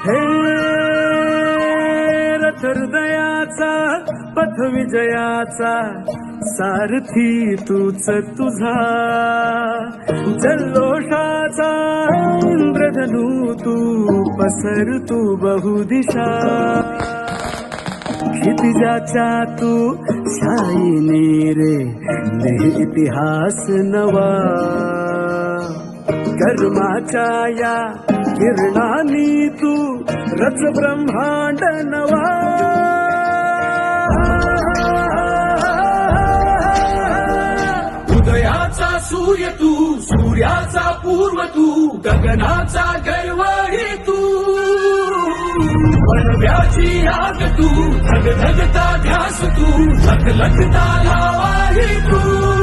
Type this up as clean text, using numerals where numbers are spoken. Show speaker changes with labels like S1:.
S1: हे रथ हृदयाचा पथ विजयाचा सारथी तूच तुझा जल्लोषाचा इंद्रधनू तू पसर तू बहुदिशा क्षितिजाच्या तू शाईने रे लिह इतिहास नवा कर्माच्या या किरणांनी तू रच ब्रह्मांड नवा
S2: उदयाचा सूर्य तू सूर्याचा पूर्व तू गगनाचा गर्वही तू वनव्याची आग तू धगधगता ध्यास तू लखलखता लावाही तू